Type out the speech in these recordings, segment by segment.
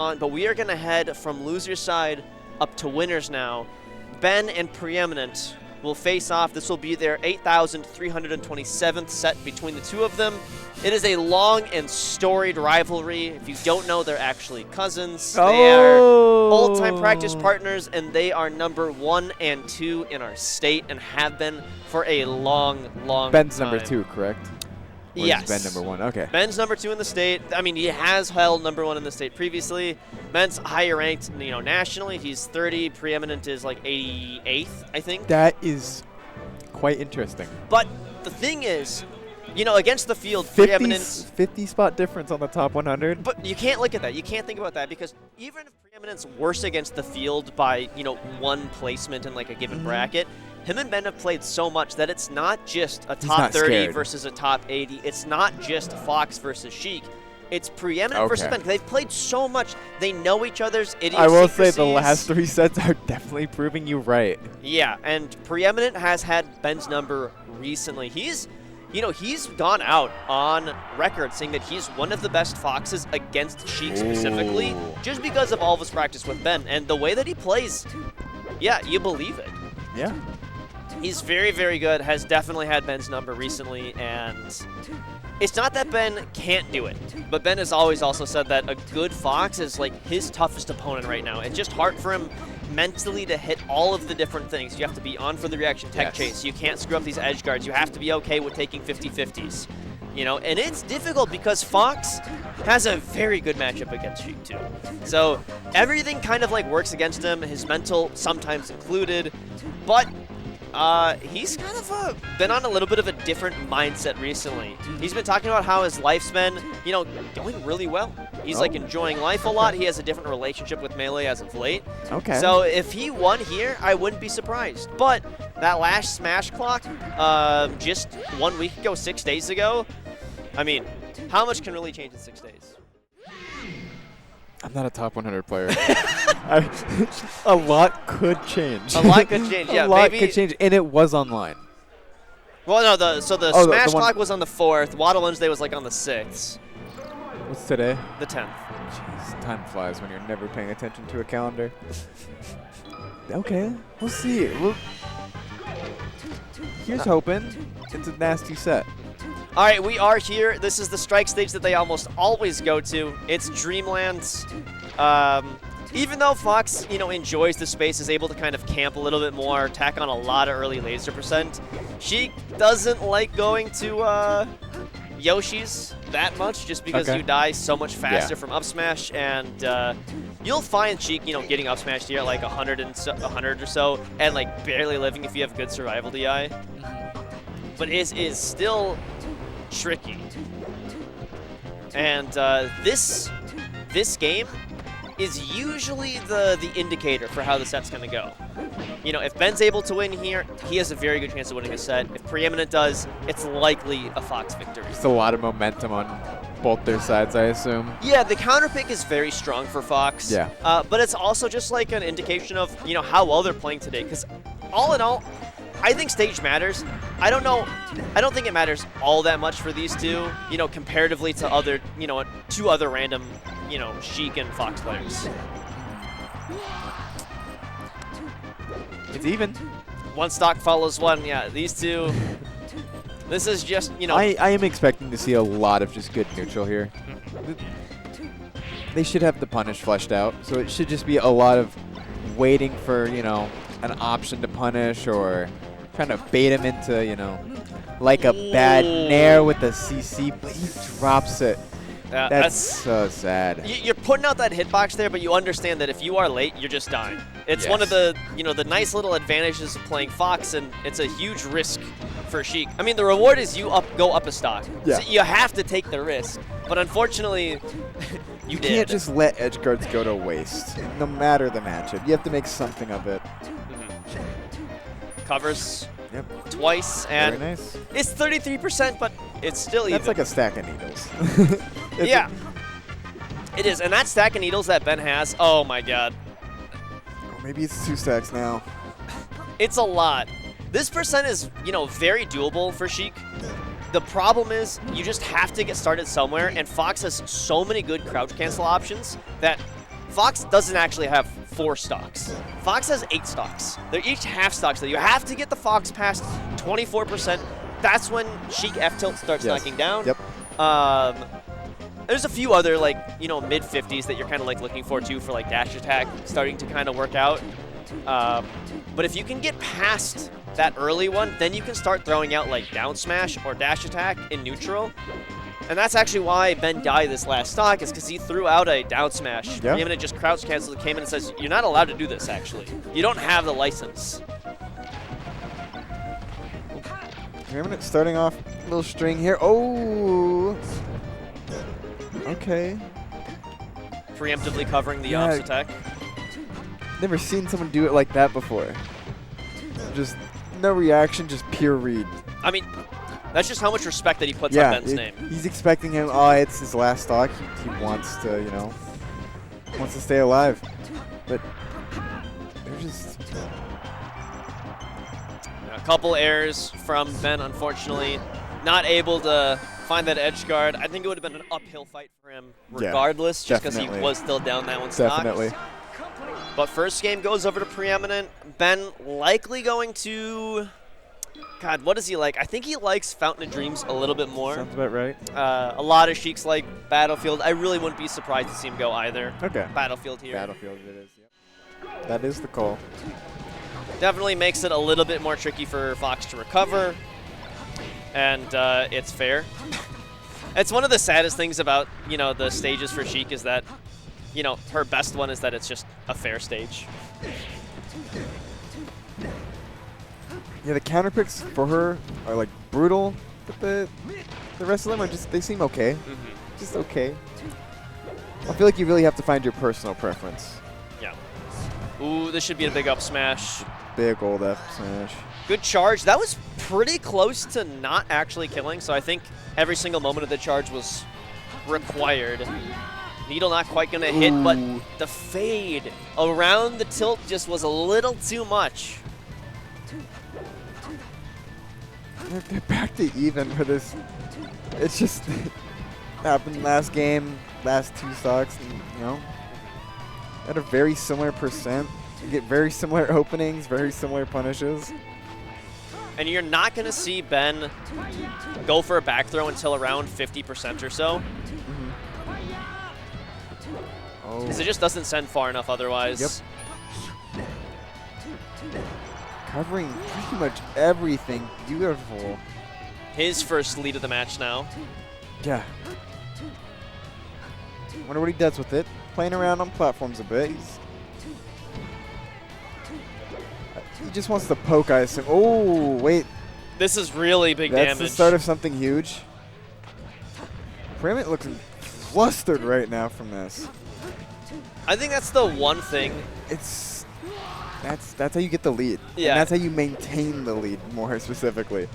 But we are going to head from loser's side up to winners now. Ben and Preeminent will face off. This will be their 8,327th set between the two of them. It is a long and storied rivalry. If you don't know, they're actually cousins. They are old-time practice partners, and they are number 1 and 2 in our state and have been for a long, long Ben's time. number 2, correct? Or Yes. is Ben number 1? Okay. Ben's number 2 in the state. I mean, he has held number 1 in the state previously. Ben's higher ranked, nationally. He's 30. Preeminent is like 88th, I think. That is quite interesting. But the thing is, against the field, 50 spot difference on the top 100. But you can't look at that. You can't think about that because even if Preeminent's worse against the field by, one placement in like a given bracket, him and Ben have played so much that it's not just a top 30 scared. versus a top 80. It's not just Fox versus Sheik. It's Preeminent versus Ben. They've played so much. They know each other's idiosyncrasies. I will say the last 3 sets are definitely proving you right. Yeah, and Preeminent has had Ben's number recently. He's gone out on record saying that he's one of the best Foxes against Sheik specifically, just because of all of his practice with Ben. And the way that he plays, yeah, you believe it. Yeah. He's very, very good, has definitely had Ben's number recently, and it's not that Ben can't do it, but Ben has always also said that a good Fox is like his toughest opponent right now. It's just hard for him mentally to hit all of the different things. You have to be on for the reaction tech chase. You can't screw up these edge guards. You have to be okay with taking 50-50s. And it's difficult because Fox has a very good matchup against Sheik too. So everything kind of like works against him, his mental sometimes included, but he's kind of been on a little bit of a different mindset recently. He's been talking about how his life's been, going really well. He's like enjoying life a lot. He has a different relationship with Melee as of late. Okay. So if he won here, I wouldn't be surprised. But that last Smash Clock, just 1 week ago, 6 days ago, I mean, how much can really change in 6 days? I'm not a top 100 player. A lot could change. A lot could change, yeah. A lot could change, and it was online. Well, no, the Smash Clock was on the 4th. Waddle Wednesday was like on the 6th. What's today? The 10th. Jeez, time flies when you're never paying attention to a calendar. Okay, we'll see. Here's hoping. It's a nasty set. All right, we are here. This is the strike stage that they almost always go to. It's Dreamland. Even though Fox, enjoys the space, is able to kind of camp a little bit more, tack on a lot of early laser percent, she doesn't like going to Yoshi's that much just because you die so much faster from up smash, and you'll find Sheik, getting up smashed here at like 100 or so, and like barely living if you have good survival DI. But it is still tricky. And this game is usually the indicator for how the set's going to go. If Ben's able to win here, he has a very good chance of winning a set. If Preeminent does, it's likely a Fox victory. Just a lot of momentum on both their sides, I assume. Yeah, the counter pick is very strong for Fox. Yeah. But it's also just like an indication of, how well they're playing today. Because all in all, I think stage matters. I don't think it matters all that much for these two, comparatively to other, two other random, Sheik and Fox players. It's even. One stock follows one. Yeah, these two. This is just, I am expecting to see a lot of just good neutral here. They should have the punish fleshed out, so it should just be a lot of waiting for, an option to punish or trying to bait him into, like a bad nair with the CC, but he drops it. That's so sad. You're putting out that hitbox there, but you understand that if you are late, you're just dying. It's one of the, the nice little advantages of playing Fox, and it's a huge risk for Sheik. I mean, the reward is you go up a stock. Yeah. So you have to take the risk. But unfortunately, you did. Can't just let edge guards go to waste, no matter the matchup. You have to make something of it. Covers twice, and very nice. It's 33%, but it's still even. That's like a stack of needles. Yeah, it is. And that stack of needles that Ben has, oh my god. Or maybe it's 2 stacks now. It's a lot. This percent is, very doable for Sheik. The problem is you just have to get started somewhere, and Fox has so many good crouch cancel options that Fox doesn't actually have 4 stocks. Fox has 8 stocks. They're each half stocks, so you have to get the Fox past 24%. That's when Sheik F-tilt starts knocking down. Yep. There's a few other, like, you know, mid-50s that you're kind of, like, looking for, too, for, like, dash attack starting to kind of work out. But if you can get past that early one, then you can start throwing out, like, down smash or dash attack in neutral. And that's actually why Ben died this last stock, is because he threw out a down smash. Yeah. Preeminent just crouch canceled, came in and says, you're not allowed to do this, actually. You don't have the license. Preeminent starting off a little string here. Oh! Okay. Preemptively covering the ops attack. Never seen someone do it like that before. Just no reaction, just pure read. I mean, that's just how much respect that he puts on Ben's name. He's expecting him, oh, it's his last stock. He wants to, you know, wants to stay alive. But they're just... A couple errors from Ben, unfortunately. Not able to find that edge guard. I think it would have been an uphill fight for him regardless, just because he was still down that one stock. Definitely. But first game goes over to Preeminent. Ben likely going to... God, what does he like? I think he likes Fountain of Dreams a little bit more. Sounds about right. A lot of Sheiks like Battlefield. I really wouldn't be surprised to see him go either. Okay. Battlefield here. Battlefield it is, yep. That is the call. Definitely makes it a little bit more tricky for Fox to recover. And it's fair. It's one of the saddest things about, you know, the stages for Sheik is that, you know, her best one is that it's just a fair stage. Yeah, the counter picks for her are like brutal, but the rest of them are just, they seem okay. Just okay. I feel like you really have to find your personal preference. Yeah. Ooh, this should be a big up smash. Big old F smash. Good charge. That was pretty close to not actually killing, so I think every single moment of the charge was required. Needle not quite going to hit, but the fade around the tilt just was a little too much. They're back to even for this. It's just happened last game, last 2 stocks, and, you know, at a very similar percent. You get very similar openings, very similar punishes. And you're not going to see Ben go for a back throw until around 50% or so. Because it just doesn't send far enough otherwise. Yep. Covering pretty much everything. Beautiful. His first lead of the match now. Yeah. Wonder what he does with it. Playing around on platforms a bit. He just wants to poke, I assume. Oh, wait. This is really big damage. That's the start of something huge. Preeminent looking flustered right now from this. I think that's the one thing. That's how you get the lead. Yeah. And that's how you maintain the lead more specifically.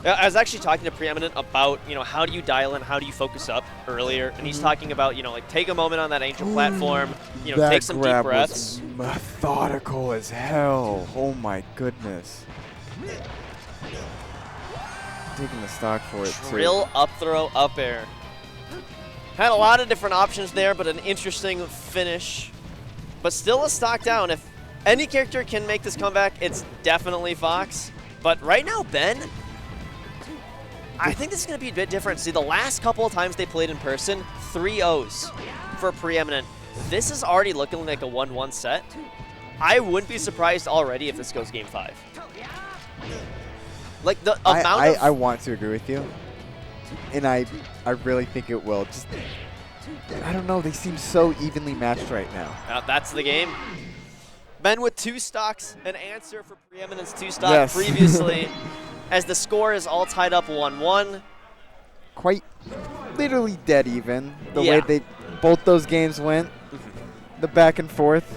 I was actually talking to Preeminent about, you know, how do you dial in, how do you focus up earlier, and he's talking about, you know, like take a moment on that Angel platform, you know, take some deep breaths. Was methodical as hell. Oh my goodness. Taking the stock for it too. Drill, up throw, up air. Had a lot of different options there, but an interesting finish. But still a stock down. If any character can make this comeback, it's definitely Fox. But right now, Ben, I think this is going to be a bit different. See, the last couple of times they played in person, 3-0s for Preeminent. This is already looking like a 1-1 set. I wouldn't be surprised already if this goes Game 5. Like, the amount of... I want to agree with you. And I really think it will. Just, I don't know. They seem so evenly matched right now. That's the game. Ben with 2 stocks, an answer for Preeminent's 2 stock previously, as the score is all tied up 1-1. Quite literally dead even, the way both those games went, the back and forth.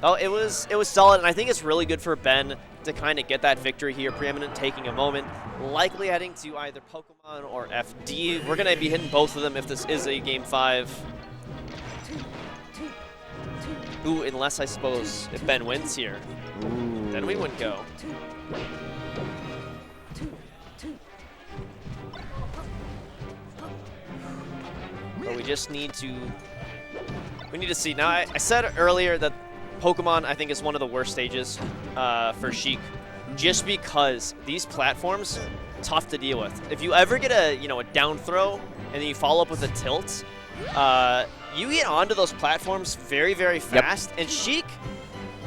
Oh, it was solid, and I think it's really good for Ben to kind of get that victory here. Preeminent taking a moment, likely heading to either Pokemon or FD. We're going to be hitting both of them if this is a Game 5. Ooh, unless I suppose if Ben wins here, then we wouldn't go. But we just need to We need to see. Now, I said earlier that Pokemon, I think, is one of the worst stages for Sheik, just because these platforms, tough to deal with. If you ever get a down throw and then you follow up with a tilt, you get onto those platforms very, very fast. And Sheik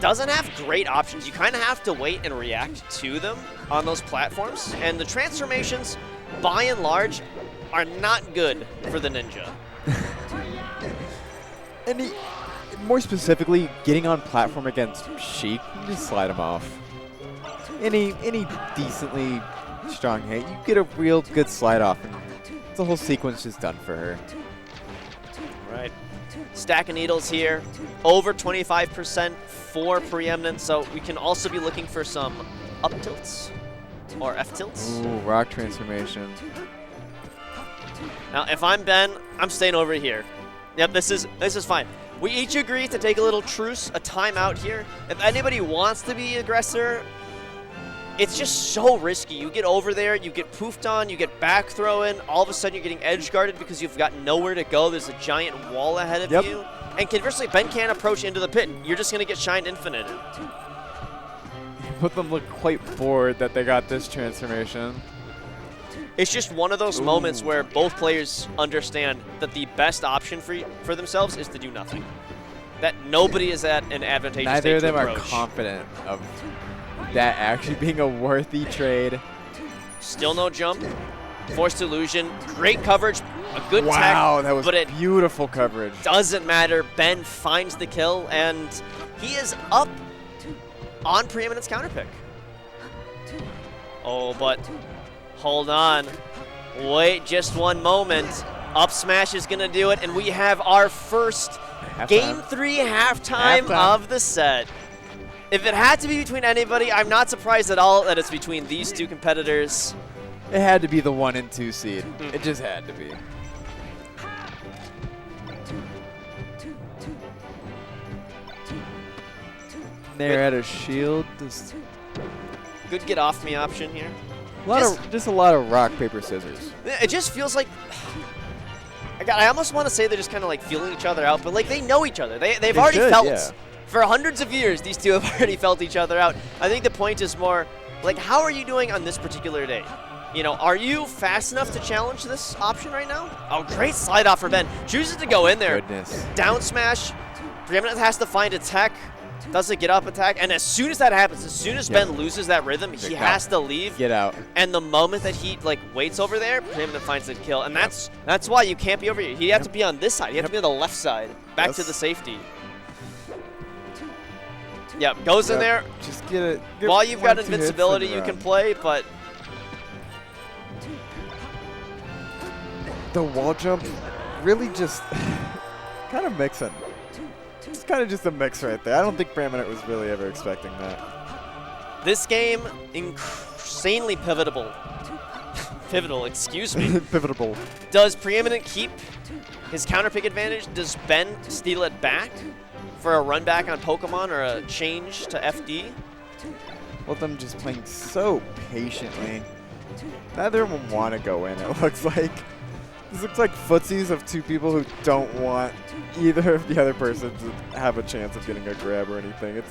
doesn't have great options. You kind of have to wait and react to them on those platforms. And the transformations, by and large, are not good for the ninja. And more specifically, getting on platform against Sheik, you just slide him off. Any decently strong hit, you get a real good slide off, and the whole sequence is done for her. Right. Stack of needles here, over 25% for Preeminent, so we can also be looking for some up tilts or F tilts. Ooh, rock transformation. Now, if I'm Ben, I'm staying over here. Yep, this is fine. We each agree to take a little truce, a timeout here. If anybody wants to be aggressor, it's just so risky. You get over there, you get poofed on, you get back thrown. All of a sudden, you're getting edge guarded because you've got nowhere to go. There's a giant wall ahead of you. And conversely, Ben can't approach into the pit. You're just going to get shined infinite. Both them look quite bored that they got this transformation. It's just one of those moments where both players understand that the best option for themselves is to do nothing. That nobody is at an advantageous state Neither of them to are approach. confident of that actually being a worthy trade. Still no jump. Forced illusion. Great coverage. A good tech. Wow, that was but it beautiful coverage. doesn't matter. Ben finds the kill, and he is up on Preeminent's counterpick. Oh, but hold on. Wait just one moment. Up smash is going to do it, and we have our first Game 3 halftime of the set. If it had to be between anybody, I'm not surprised at all that it's between these two competitors. It had to be the 1 and 2 seed. It just had to be. They're at a shield. Good get off me option here. Just a lot of rock, paper, scissors. It just feels like I almost want to say they're just kind of like feeling each other out, but like they know each other. They've already felt. Yeah. For hundreds of years, these two have already felt each other out. I think the point is more like, how are you doing on this particular day? Are you fast enough to challenge this option right now? Oh, great slide off for Ben. Chooses to go in there. Goodness. Down smash. Preeminent has to find a tech. Does a get up attack. And as soon as that happens, as soon as Ben loses that rhythm, he has to leave. Get out. And the moment that he waits over there, Preeminent finds the kill. And that's why you can't be over here. You have to be on this side. You have to be on the left side. Back to the safety. Yep, goes in there. Just get it. While you've got invincibility, you can play, but the wall jump really just kind of mixing. It's kind of just a mix right there. I don't think Preeminent was really ever expecting that. this game, insanely pivotal. Pivotal, excuse me. Pivotal. Does Preeminent keep his counterpick advantage? Does Ben steal it back for a run back on Pokemon or a change to FD? Both of them just playing so patiently. Neither of them want to go in, it looks like. This looks like footsies of two people who don't want either of the other person to have a chance of getting a grab or anything.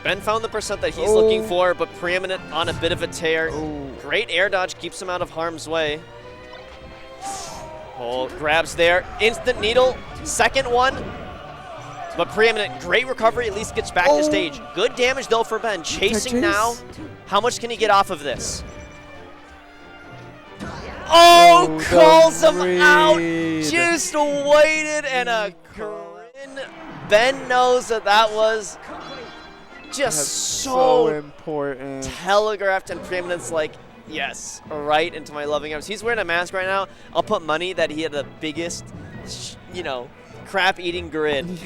Ben found the percent that he's looking for, but Preeminent on a bit of a tear. Great air dodge keeps him out of harm's way. Grabs there. Instant needle. Second one. But Preeminent, great recovery, at least gets back to stage. Good damage, though, for Ben. Chasing now. How much can he get off of this? Calls him out. Just waited and a grin. Ben knows that was just so important. Telegraphed, and Preeminent's like, yes, right into my loving arms. He's wearing a mask right now. I'll put money that he had the biggest, crap-eating grin.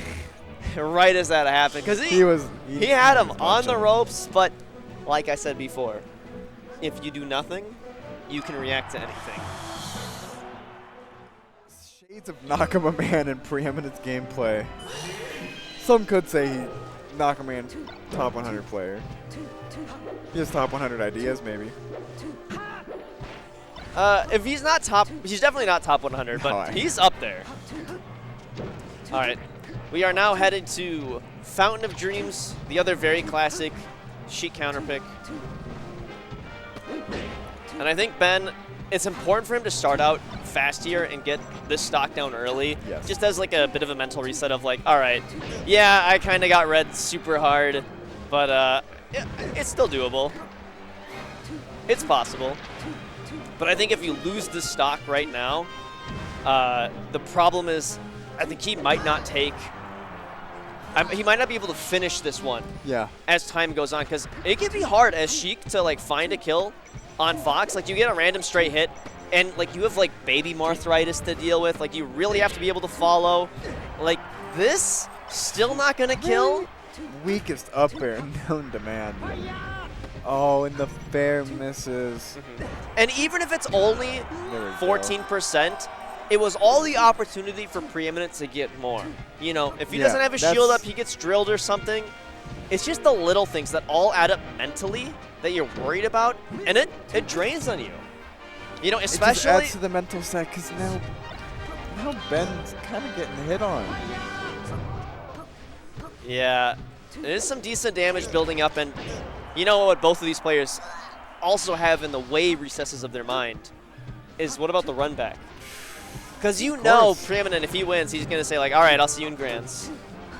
Right as that happened, because he had him on the ropes, but like I said before, if you do nothing, you can react to anything. Shades of Nakama Man in Preeminent's gameplay. Some could say Nakama Man top 100 player. He has top 100 ideas, maybe. If he's not top, he's definitely not top 100, but he's up there. All right. We are now headed to Fountain of Dreams, the other very classic Sheik counter pick. And I think Ben, it's important for him to start out fast here and get this stock down early. Yes. Just as like a bit of a mental reset of like, all right, yeah, I kind of got red super hard, but it's still doable. It's possible. But I think if you lose this stock right now, the problem is I think he might not take he might not be able to finish this one as time goes on, because it can be hard as Sheik to like find a kill on Fox. Like you get a random straight hit and like you have like baby arthritis to deal with. Like you really have to be able to follow. Like this, still not gonna kill. Weakest up air known to man. Oh, and the fair misses. And even if it's only 14%, it was all the opportunity for Preeminent to get more. You know, if he doesn't have a shield up, he gets drilled or something. It's just the little things that all add up mentally that you're worried about, and it drains on you. You know, especially it just adds to the mental set, because now Ben's kind of getting hit on. Yeah, there's some decent damage building up, and you know what both of these players also have in the way recesses of their mind is what about the run back? Because you know Preeminent, if he wins, he's going to say like, all right, I'll see you in Grands.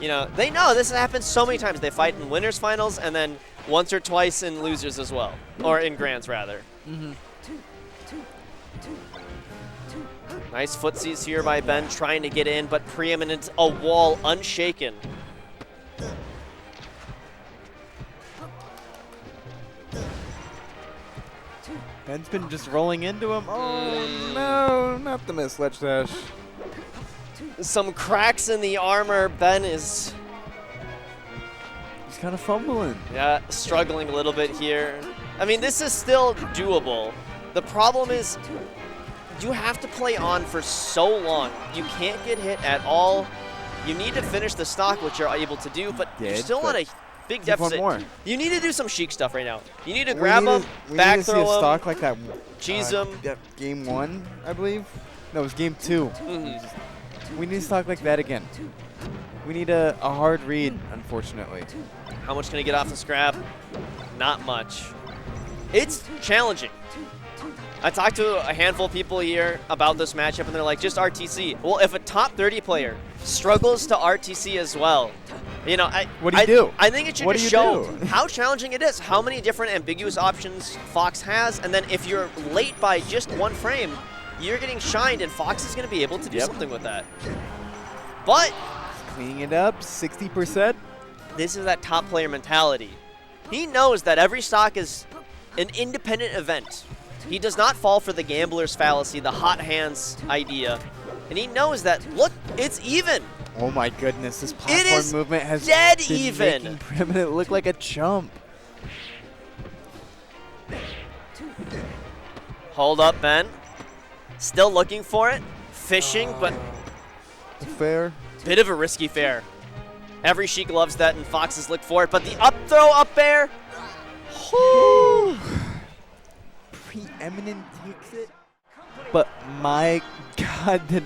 You know, they know this happens so many times. They fight in winners finals and then once or twice in losers as well, or in Grands rather. Nice footsies here by Ben trying to get in, but Preeminent, a wall unshaken. Ben's been just rolling into him. Oh no, not the miss ledge dash. Some cracks in the armor. Ben is he's kind of fumbling. Yeah, struggling a little bit here. I mean, this is still doable. The problem is you have to play on for so long. You can't get hit at all. You need to finish the stock, which you're able to do, but you're still on a big deficit. One more. You need to do some Sheik stuff right now. You need to grab him, back throw him, stock like that. Cheese him. Game 1, I believe. No, it was game 2. We need stock like that again. We need a hard read, unfortunately. How much can he get off the scrap? Not much. It's challenging. I talked to a handful of people here about this matchup, and they're like, just RTC. Well, if a top 30 player struggles to RTC as well, you know, what do you do? I think it should just show how challenging it is, how many different ambiguous options Fox has, and then if you're late by just one frame, you're getting shined, and Fox is going to be able to do something with that. But cleaning it up, 60%. This is that top player mentality. He knows that every stock is an independent event. He does not fall for the gambler's fallacy, the hot hands idea. And he knows that, look, it's even. Oh my goodness, this platform movement has dead been even. Making Preeminent look like a chump. Hold up, Ben. Still looking for it. Fishing, but fair. Bit of a risky fair. Every Sheik loves that, and Fox has looked for it. But the up throw up air. Whoo. Preeminent takes it. But my God, did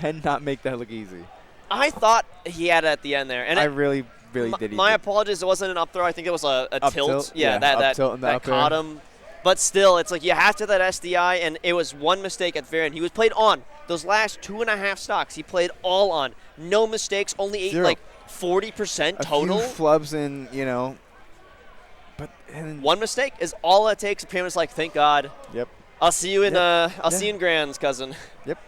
Ben not make that look easy? I thought he had it at the end there. And I really did. My apologies, it wasn't an up throw. I think it was a tilt. Yeah, that caught him. But still, it's like you have to that SDI, and it was one mistake at fair, and he was played on. Those last 2.5 stocks, he played all on. No mistakes, only 40% total. A few flubs in, you know. But one mistake is all it takes. Preeminent's like, thank God. Yep. I'll see you in see you in Grands, cousin. Yep.